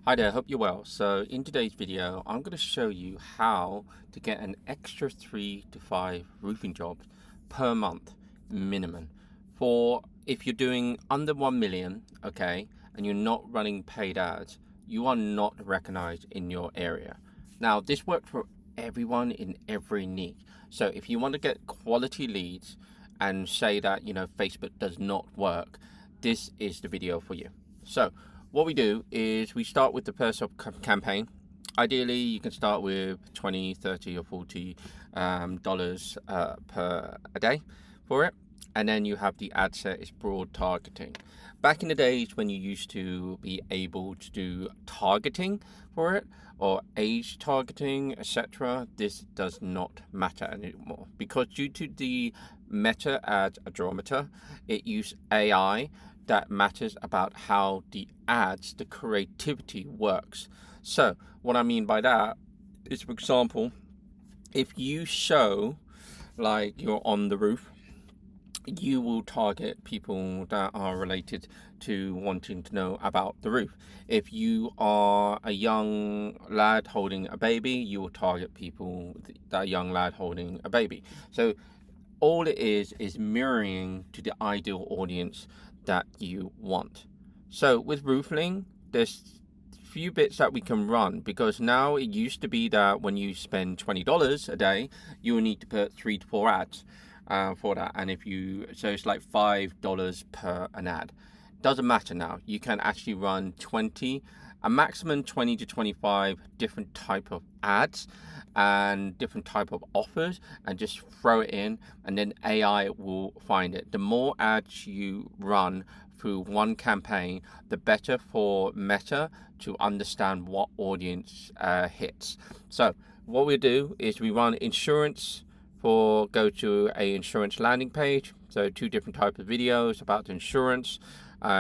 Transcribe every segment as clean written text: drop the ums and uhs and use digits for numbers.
Hi there, hope you're well. So in today's video, I'm going to show you how to get an extra 3 to 5 roofing jobs per month minimum. For if you're doing under 1 million, okay, and you're not running paid ads, you are not recognized in your area. Now, this works for everyone in every niche. So if you want to get quality leads and say that, Facebook does not work, this is the video for you. So what we do is we start with the first campaign. Ideally, you can start with 20, 30, or 40 dollars per a day for it. And then you have the ad set is broad targeting. Back in the days when you used to be able to do targeting for it or age targeting, etc., this does not matter anymore because due to the meta ad adrometer, it uses AI that matters about how the ads, the creativity works. So what I mean by that is, for example, if you show like you're on the roof, you will target people that are related to wanting to know about the roof. If you are a young lad holding a baby, you will target people that young lad holding a baby. So all it is mirroring to the ideal audience that you want. So with roofing, there's few bits that we can run because now it used to be that when you spend $20 a day, you will need to put 3 to 4 ads for that. And so it's like $5 per an ad. Doesn't matter now. You can actually run a maximum 20 to 25 different type of ads and different type of offers and just throw it in, and then AI will find it. The more ads you run through one campaign, the better for Meta to understand what audience hits. So what we do is we run insurance go to a insurance landing page. So 2 different types of videos about the insurance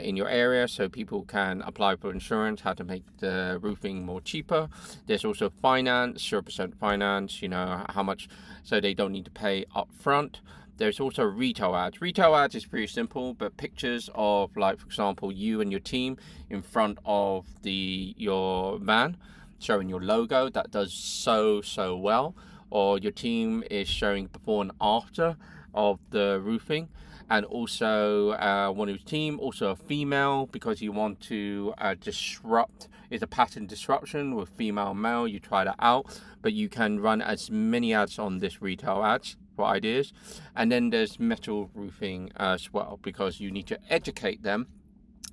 in your area, so people can apply for insurance, how to make the roofing more cheaper. There's also finance, 0% finance, how much, so they don't need to pay up front. There's also retail ads. Retail ads is pretty simple, but pictures of, like, for example, you and your team in front of your van, showing your logo, that does so well. Or your team is showing before and after of the roofing, and also one of your team, also a female, because you want to disrupt. It's a pattern disruption with female and male. You try that out, but you can run as many ads on this retail ads for ideas. And then there's metal roofing as well, because you need to educate them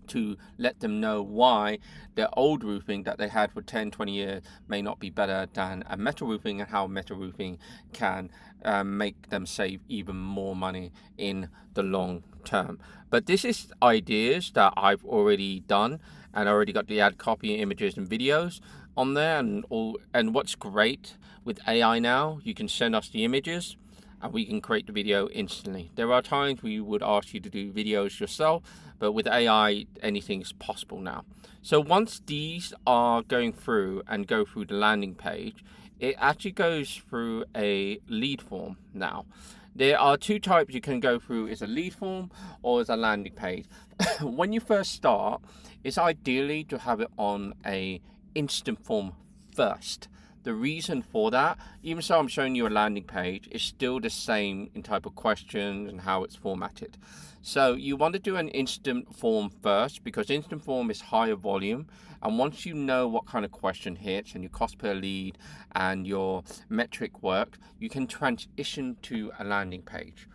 to let them know why their old roofing that they had for 10-20 years may not be better than a metal roofing, and how metal roofing can make them save even more money in the long term. But this is ideas that I've already done, and I already got the ad copy, images and videos on there. And what's great with AI now, you can send us the images and we can create the video instantly. There are times we would ask you to do videos yourself, but with AI, anything is possible now. So once these are going through and go through the landing page, it actually goes through a lead form now. There are 2 types you can go through, is a lead form or is a landing page. When you first start, it's ideally to have it on a instant form first. The reason for that, even so I'm showing you a landing page, is still the same in type of questions and how it's formatted. So you want to do an instant form first, because instant form is higher volume, and once you know what kind of question hits and your cost per lead and your metric work, you can transition to a landing page.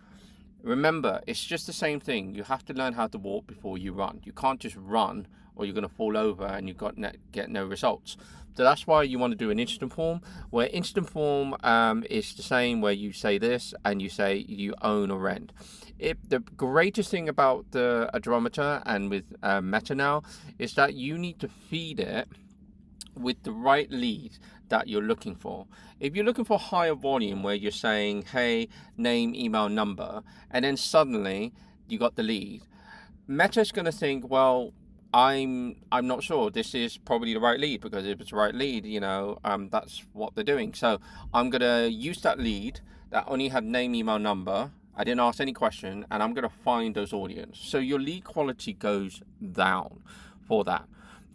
Remember, it's just the same thing. You have to learn how to walk before you run. You can't just run or you're going to fall over and you've got get no results. So that's why you want to do an instant form, where instant form is the same, where you say this and you say you own or rent. The greatest thing about the adrometer and with Meta now is that you need to feed it with the right lead that you're looking for. If you're looking for higher volume, where you're saying, hey, name, email, number, and then suddenly you got the lead, Meta's going to think, well, I'm not sure this is probably the right lead, because if it's the right lead, that's what they're doing. So I'm going to use that lead that only had name, email, number. I didn't ask any question, and I'm going to find those audience. So your lead quality goes down for that.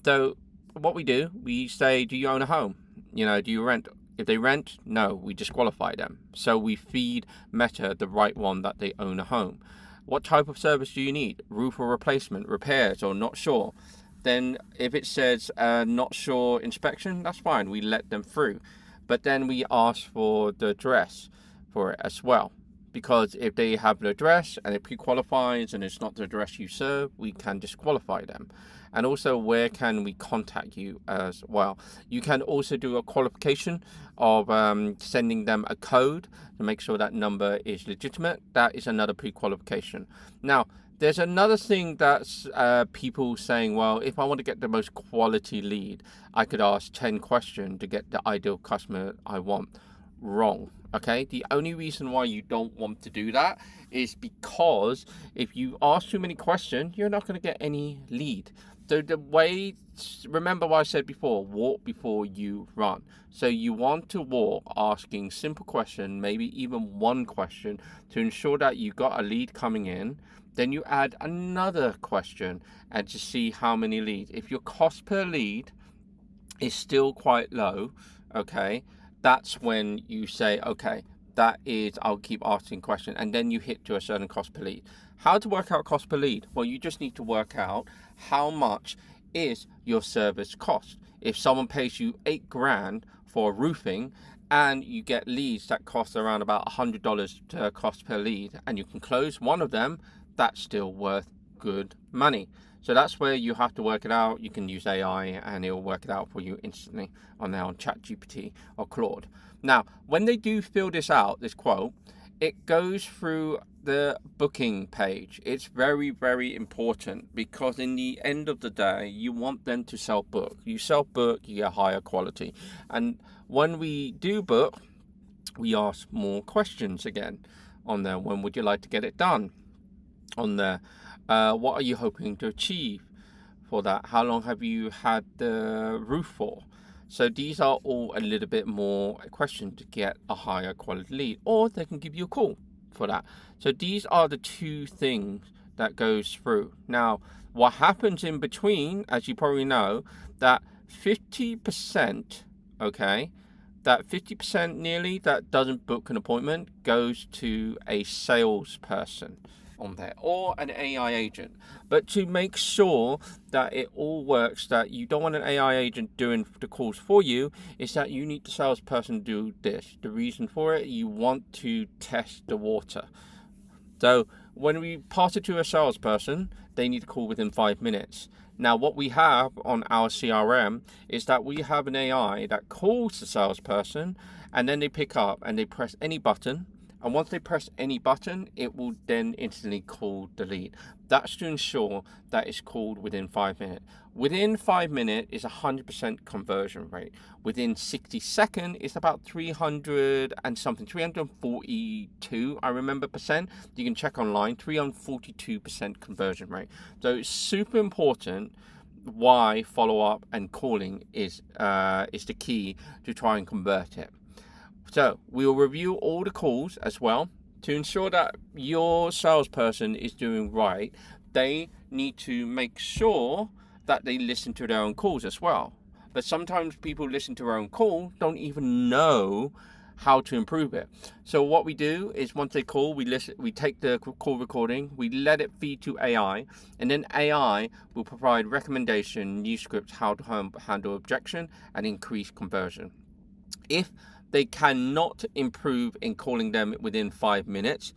So what we do, we say, do you own a home? Do you rent? If they rent, no, we disqualify them. So we feed Meta the right one that they own a home. What type of service do you need? Roof or replacement, repairs, or not sure? Then if it says not sure inspection, that's fine. We let them through. But then we ask for the address for it as well. Because if they have the address and it pre-qualifies and it's not the address you serve, we can disqualify them. And also, where can we contact you as well? You can also do a qualification of sending them a code to make sure that number is legitimate. That is another pre-qualification. Now, there's another thing that's people saying, well, if I want to get the most quality lead, I could ask 10 questions to get the ideal customer I want. Wrong. Okay, the only reason why you don't want to do that is because if you ask too many questions, you're not going to get any lead. So remember what I said before, walk before you run. So you want to walk asking simple question, maybe even one question, to ensure that you got a lead coming in. Then you add another question and to see how many leads. If your cost per lead is still quite low, okay, that's when you say, okay, I'll keep asking questions, and then you hit to a certain cost per lead. How to work out cost per lead? Well, you just need to work out how much is your service cost. If someone pays you $8,000 for roofing and you get leads that cost around about $100 to cost per lead, and you can close one of them, that's still worth good money. So that's where you have to work it out. You can use AI and it'll work it out for you instantly on ChatGPT or Claude. Now, when they do fill this out, this quote, it goes through the booking page. It's very, very important because in the end of the day, you want them to self-book. You self-book, you get higher quality. And when we do book, we ask more questions again on there. When would you like to get it done? On there. What are you hoping to achieve for that? How long have you had the roof for? So these are all a little bit more questions to get a higher quality lead, or they can give you a call for that. So these are the two things that goes through. Now, what happens in between, as you probably know, that 50%, okay, that 50% nearly that doesn't book an appointment goes to a salesperson on there or an AI agent. But to make sure that it all works, that you don't want an AI agent doing the calls for you, is that you need the salesperson do this. The reason for it, you want to test the water. So when we pass it to a salesperson, they need to call within 5 minutes. Now, what we have on our CRM is that we have an AI that calls the salesperson, and then they pick up and they press any button. And once they press any button, it will then instantly call the lead. That's to ensure that it's called within 5 minutes. Within 5 minutes is 100% conversion rate. Within 60 seconds, it's about 300 and something, 342, I remember, percent. You can check online, 342% conversion rate. So it's super important why follow-up and calling is the key to try and convert it. So we will review all the calls as well to ensure that your salesperson is doing right. They need to make sure that they listen to their own calls as well. But sometimes people listen to their own call, don't even know how to improve it. So what we do is once they call, we take the call recording, we let it feed to AI, and then AI will provide recommendation, new scripts, how to handle objection and increase conversion. If they cannot improve in calling them within 5 minutes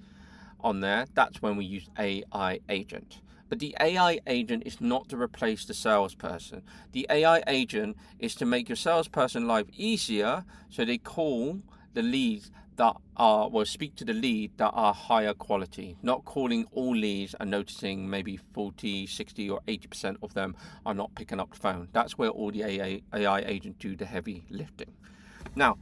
on there, that's when we use AI agent. But the AI agent is not to replace the salesperson. The AI agent is to make your salesperson life easier, so they call the leads that are, well, speak to the lead that are higher quality, not calling all leads and noticing maybe 40, 60 or 80% of them are not picking up the phone. That's where all the AI agent do the heavy lifting. Now,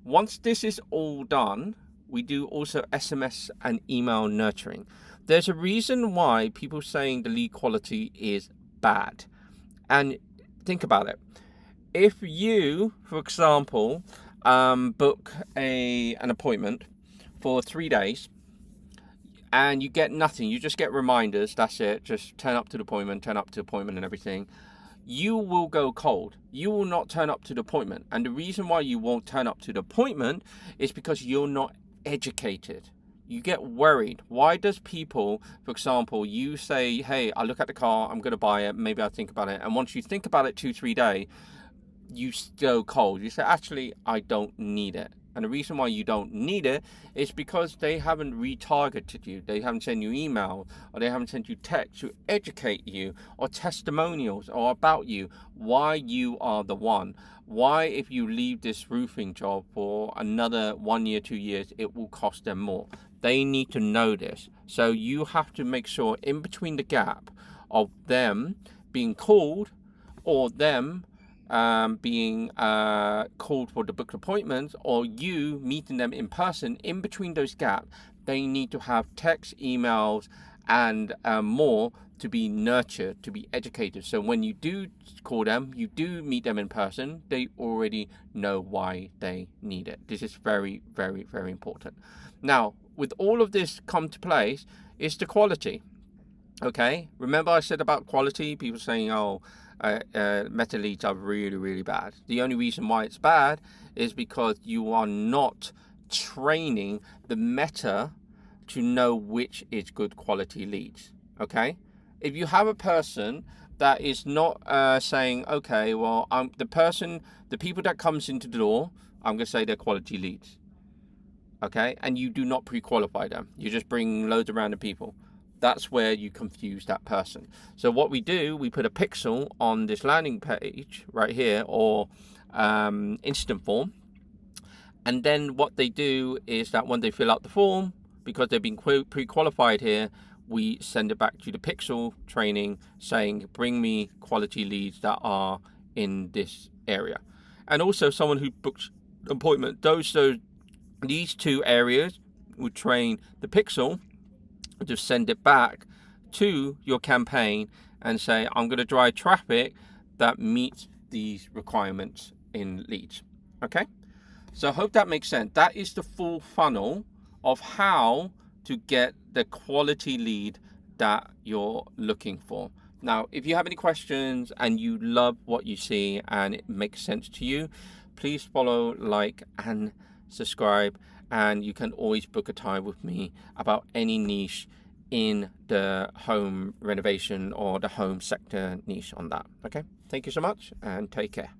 once this is all done, we do also SMS and email nurturing. There's a reason why people saying the lead quality is bad. And think about it. If you, for example, book an appointment for 3 days and you get nothing, you just get reminders, that's it, just turn up to the appointment and everything. you will go cold. You will not turn up to the appointment. And the reason why you won't turn up to the appointment is because you're not educated. You get worried. Why does people, for example, you say, hey, I look at the car, I'm going to buy it, maybe I'll think about it. And once you think about it 2-3 days, you go cold. You say, actually, I don't need it. And the reason why you don't need it is because they haven't retargeted you. They haven't sent you email, or they haven't sent you text to educate you, or testimonials, or about you, why you are the one. Why, if you leave this roofing job for another 1 year, 2 years, it will cost them more. They need to know this. So you have to make sure in between the gap of them being called or them being called for the booked appointments, or you meeting them in person, in between those gaps, they need to have text, emails, and more to be nurtured, to be educated. So when you do call them, you do meet them in person, they already know why they need it. This is very, very, very important. Now, with all of this come to place, is the quality. Okay, remember I said about quality, people saying, oh, meta leads are really, really bad. The only reason why it's bad is because you are not training the meta to know which is good quality leads. Okay, if you have a person that is not saying, okay, well, the people that comes into the door, I'm going to say they're quality leads. Okay, and you do not pre-qualify them, you just bring loads of random people. That's where you confuse that person. So what we do, we put a pixel on this landing page right here, or instant form. And then what they do is that when they fill out the form, because they've been pre-qualified here, we send it back to the pixel training saying, bring me quality leads that are in this area. And also someone who books an appointment, these two areas would train the pixel to send it back to your campaign and say, I'm going to drive traffic that meets these requirements in leads. Okay, so I hope that makes sense. That is the full funnel of how to get the quality lead that you're looking for. Now, if you have any questions and you love what you see and it makes sense to you, please follow, like, and subscribe. And you can always book a time with me about any niche in the home renovation or the home sector niche on that. Okay, thank you so much and take care.